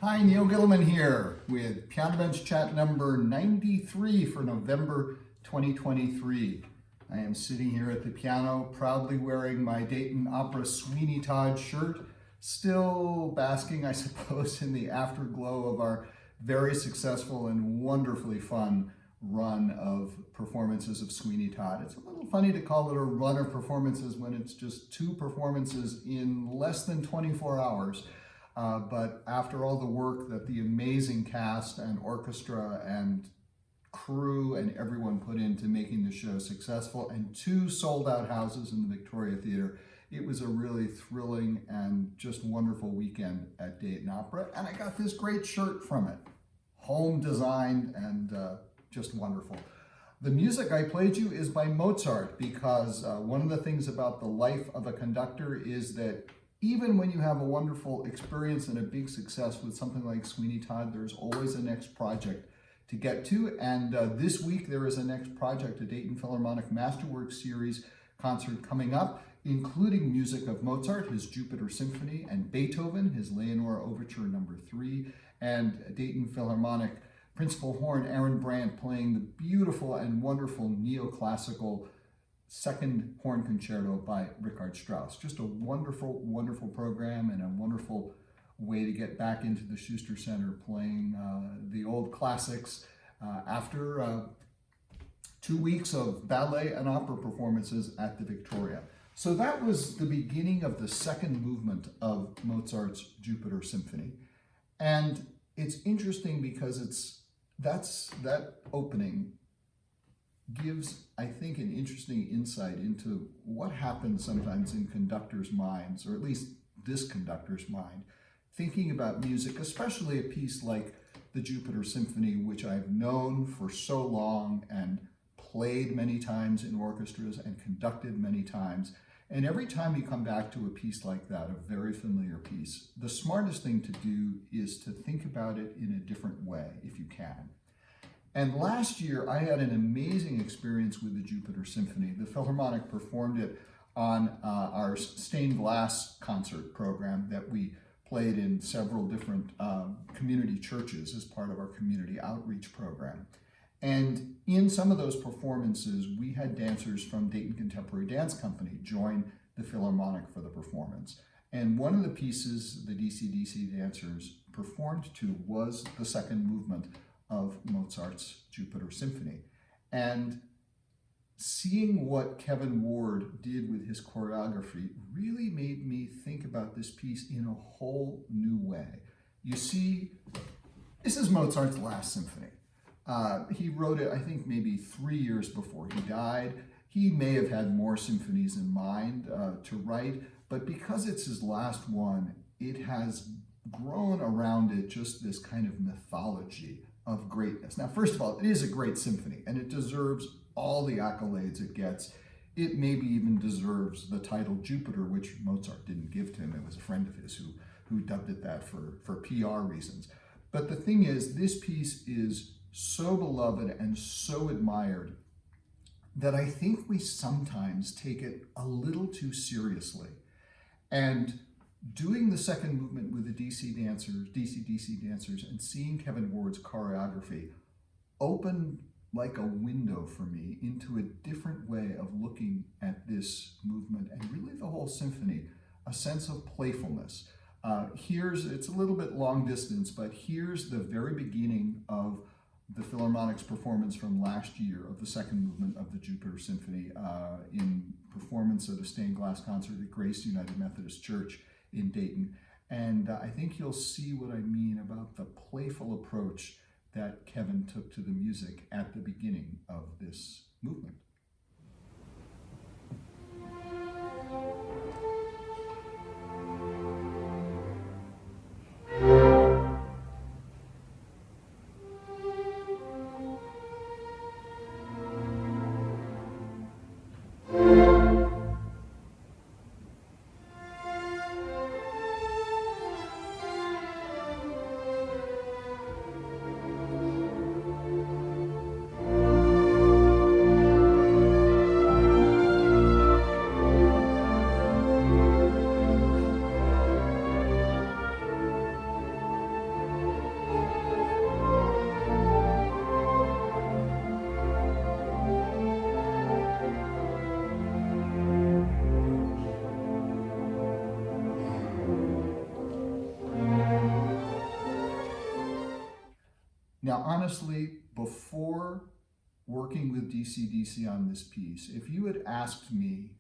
Hi, Neil Gilliman here with Piano Bench Chat number 93 for November 2023. I am sitting here at the piano, proudly wearing my Dayton Opera Sweeney Todd shirt, still basking, I suppose, in the afterglow of our very successful and wonderfully fun run of performances of Sweeney Todd. It's a little funny to call it a run of performances when it's just 2 performances in less than 24 hours. But after all the work that the amazing cast and orchestra and crew and everyone put into making the show successful, and 2 sold-out houses in the Victoria Theatre, it was a really thrilling and just wonderful weekend at Dayton Opera, and I got this great shirt from it. Home designed and just wonderful. The music I played you is by Mozart because one of the things about the life of a conductor is that even when you have a wonderful experience and a big success with something like Sweeney Todd, there's always a next project to get to. And this week there is a next project, a Dayton Philharmonic Masterworks Series concert coming up, including music of Mozart, his Jupiter Symphony, and Beethoven, his Leonore Overture No. 3, and Dayton Philharmonic Principal Horn Aaron Brandt playing the beautiful and wonderful neoclassical Second Horn Concerto by Richard Strauss. Just a wonderful, wonderful program and a wonderful way to get back into the Schuster Center playing the old classics after 2 weeks of ballet and opera performances at the Victoria. So that was the beginning of the second movement of Mozart's Jupiter Symphony. And it's interesting because that opening gives, I think, an interesting insight into what happens sometimes in conductors' minds, or at least this conductor's mind, thinking about music, especially a piece like the Jupiter Symphony, which I've known for so long and played many times in orchestras and conducted many times. And every time you come back to a piece like that, a very familiar piece, the smartest thing to do is to think about it in a different way, if you can. And last year, I had an amazing experience with the Jupiter Symphony. The Philharmonic performed it on our stained glass concert program that we played in several different community churches as part of our community outreach program. And in some of those performances, we had dancers from Dayton Contemporary Dance Company join the Philharmonic for the performance. And one of the pieces the DC dancers performed to was the second movement of Mozart's Jupiter Symphony. And seeing what Kevin Ward did with his choreography really made me think about this piece in a whole new way. You see, this is Mozart's last symphony. He wrote it, I think, maybe 3 years before he died. He may have had more symphonies in mind to write, but because it's his last one, it has grown around it just this kind of mythology of greatness. Now, first of all, it is a great symphony, and it deserves all the accolades it gets. It maybe even deserves the title Jupiter, which Mozart didn't give to him. It was a friend of his who dubbed it that for PR reasons. But the thing is, this piece is so beloved and so admired that I think we sometimes take it a little too seriously. And doing the second movement with the DC dancers and seeing Kevin Ward's choreography opened like a window for me into a different way of looking at this movement and really the whole symphony, a sense of playfulness. It's a little bit long distance, but here's the very beginning of the Philharmonic's performance from last year of the second movement of the Jupiter Symphony in performance at a stained glass concert at Grace United Methodist Church in Dayton. And I think you'll see what I mean about the playful approach that Kevin took to the music at the beginning of this movement. Now, honestly, before working with DC on this piece, if you had asked me,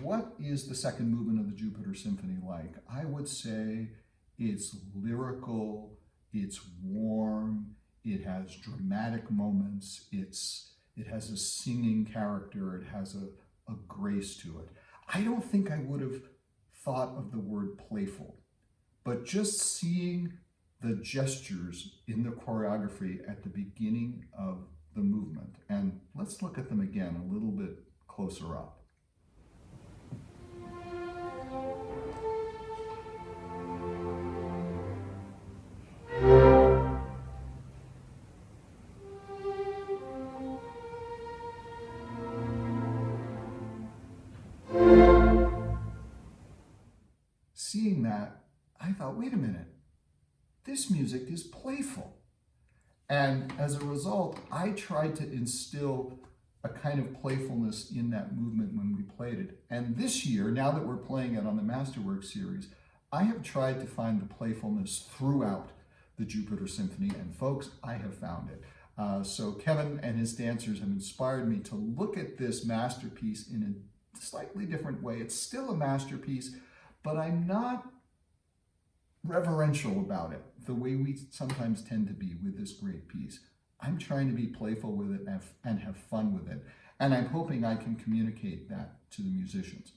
what is the second movement of the Jupiter Symphony like? I would say it's lyrical, it's warm, it has dramatic moments, it has a singing character, it has a grace to it. I don't think I would have thought of the word playful, but just seeing the gestures in the choreography at the beginning of the movement, and let's look at them again a little bit closer up. Seeing that, I thought, wait a minute, this music is playful. And as a result, I tried to instill a kind of playfulness in that movement when we played it. And this year, now that we're playing it on the Masterwork series, I have tried to find the playfulness throughout the Jupiter Symphony, and folks, I have found it. So Kevin and his dancers have inspired me to look at this masterpiece in a slightly different way. It's still a masterpiece, but I'm not reverential about it the way we sometimes tend to be with this great piece. I'm trying to be playful with it and have fun with it. And I'm hoping I can communicate that to the musicians.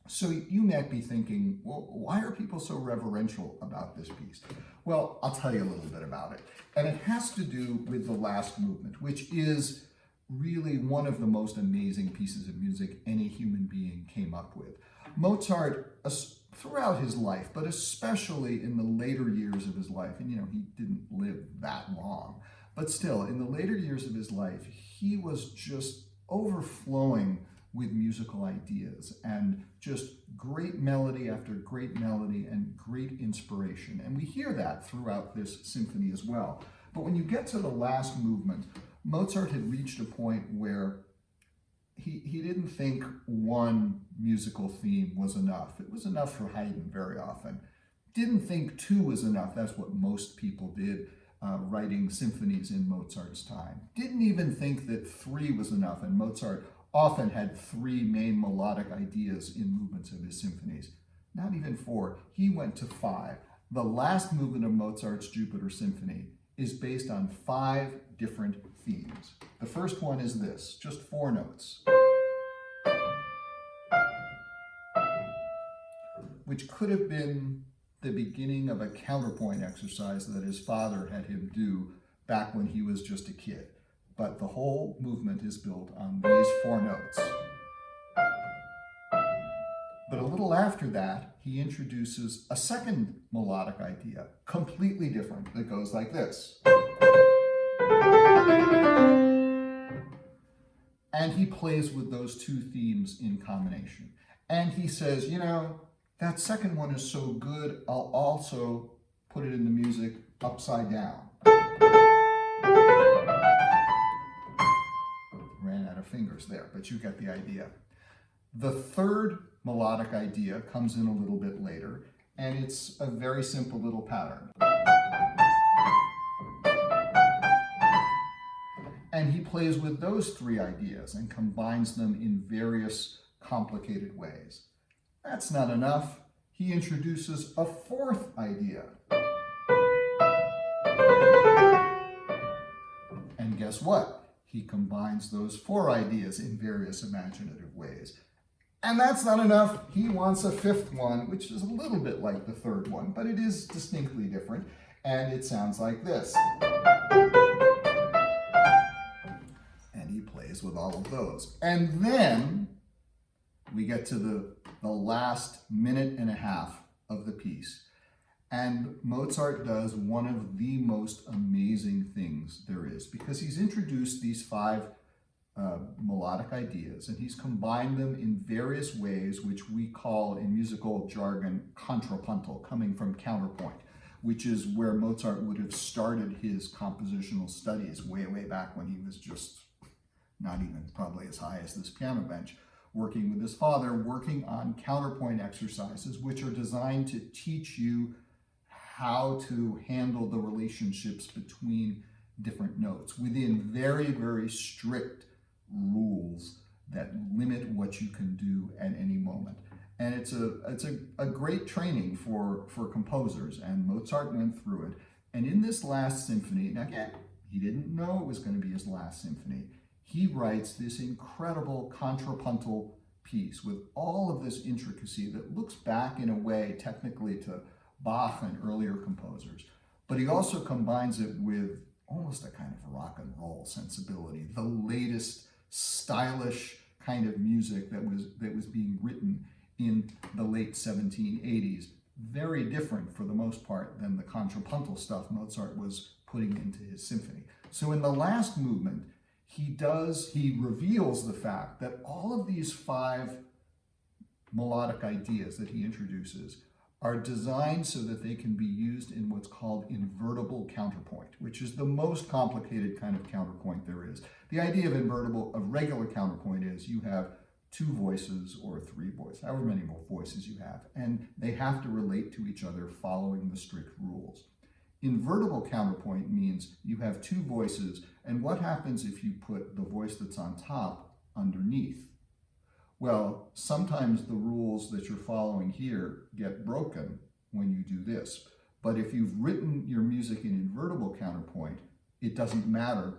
So you might be thinking, well, why are people so reverential about this piece? Well, I'll tell you a little bit about it. And it has to do with the last movement, which is really one of the most amazing pieces of music any human being came up with. Mozart, throughout his life, but especially in the later years of his life, and he didn't live that long, but still, in the later years of his life, he was just overflowing with musical ideas and just great melody after great melody and great inspiration. And we hear that throughout this symphony as well. But when you get to the last movement, Mozart had reached a point where he didn't think one musical theme was enough. It was enough for Haydn very often. Didn't think two was enough. That's what most people did writing symphonies in Mozart's time. Didn't even think that three was enough, and Mozart often had three main melodic ideas in movements of his symphonies. Not even four. He went to five. The last movement of Mozart's Jupiter Symphony is based on 5 different themes. The first one is this, just 4 notes, which could have been the beginning of a counterpoint exercise that his father had him do back when he was just a kid. But the whole movement is built on these 4 notes. But a little after that, he introduces a second melodic idea, completely different, that goes like this. And he plays with those 2 themes in combination. And he says, that second one is so good, I'll also put it in the music upside down. Ran out of fingers there, but you get the idea. The third melodic idea comes in a little bit later, and it's a very simple little pattern. And he plays with those 3 ideas and combines them in various complicated ways. That's not enough. He introduces a 4th idea. And guess what? He combines those 4 ideas in various imaginative ways. And that's not enough. He wants a 5th one, which is a little bit like the 3rd one, but it is distinctly different. And it sounds like this. And he plays with all of those. And then we get to the last minute and a half of the piece. And Mozart does one of the most amazing things there is, because he's introduced these 5 melodic ideas, and he's combined them in various ways, which we call in musical jargon contrapuntal, coming from counterpoint, which is where Mozart would have started his compositional studies way back when he was just not even probably as high as this piano bench, working with his father, working on counterpoint exercises, which are designed to teach you how to handle the relationships between different notes within very, very strict rules that limit what you can do at any moment. And it's a great training for composers, and Mozart went through it. And in this last symphony, now again, he didn't know it was going to be his last symphony. He writes this incredible contrapuntal piece with all of this intricacy that looks back in a way technically to Bach and earlier composers. But he also combines it with almost a kind of rock and roll sensibility, the latest stylish kind of music that was being written in the late 1780s. Very different for the most part than the contrapuntal stuff Mozart was putting into his symphony. So in the last movement, he reveals the fact that all of these 5 melodic ideas that he introduces are designed so that they can be used in what's called invertible counterpoint, which is the most complicated kind of counterpoint there is. The idea of regular counterpoint is you have 2 voices or 3 voices, however many more voices you have, and they have to relate to each other following the strict rules. Invertible counterpoint means you have 2 voices, and what happens if you put the voice that's on top underneath? Well, sometimes the rules that you're following here get broken when you do this. But if you've written your music in invertible counterpoint, it doesn't matter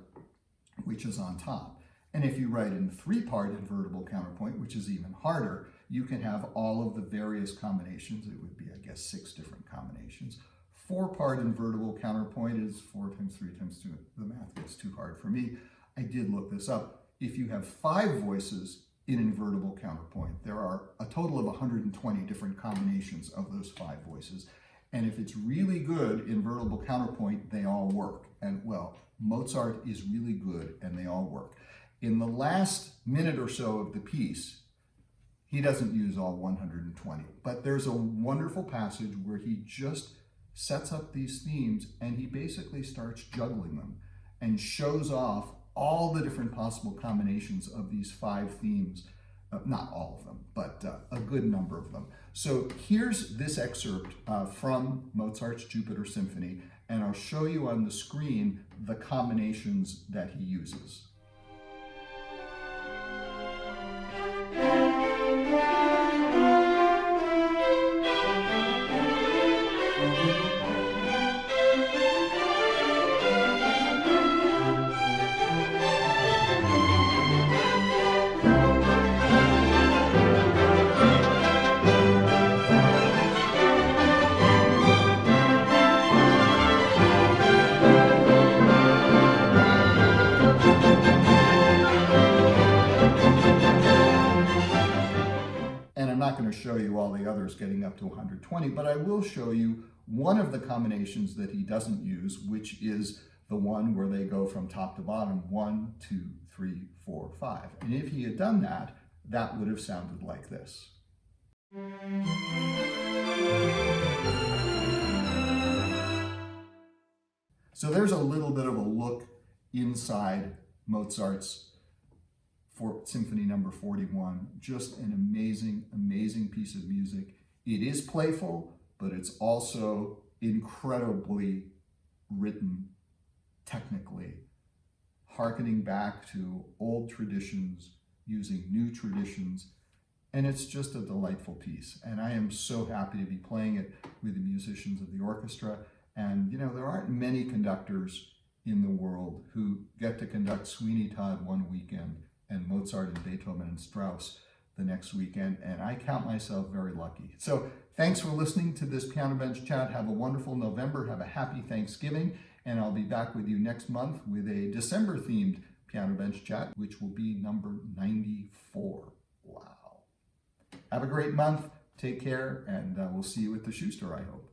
which is on top. And if you write in 3-part invertible counterpoint, which is even harder, you can have all of the various combinations. It would be, I guess, 6 different combinations. 4-part invertible counterpoint is 4 times 3 times 2. The math gets too hard for me. I did look this up. If you have 5 voices in invertible counterpoint, there are a total of 120 different combinations of those 5 voices. And if it's really good invertible counterpoint, they all work. And well, Mozart is really good and they all work. In the last minute or so of the piece, he doesn't use all 120, but there's a wonderful passage where he just sets up these themes and he basically starts juggling them and shows off all the different possible combinations of these 5 themes, not all of them, but a good number of them. So here's this excerpt from Mozart's Jupiter Symphony, and I'll show you on the screen the combinations that he uses. Show you all the others getting up to 120, but I will show you one of the combinations that he doesn't use, which is the one where they go from top to bottom, 1, 2, 3, 4, 5. And if he had done that, that would have sounded like this. So there's a little bit of a look inside Mozart's for Symphony number 41, just an amazing, amazing piece of music. It is playful, but it's also incredibly written technically, hearkening back to old traditions, using new traditions, and it's just a delightful piece. And I am so happy to be playing it with the musicians of the orchestra. And you know, there aren't many conductors in the world who get to conduct Sweeney Todd one weekend and Mozart and Beethoven and Strauss the next weekend, and I count myself very lucky. So thanks for listening to this Piano Bench Chat. Have a wonderful November, have a happy Thanksgiving, and I'll be back with you next month with a December-themed Piano Bench Chat, which will be number 94. Wow. Have a great month, take care, and we'll see you at the shoe store, I hope.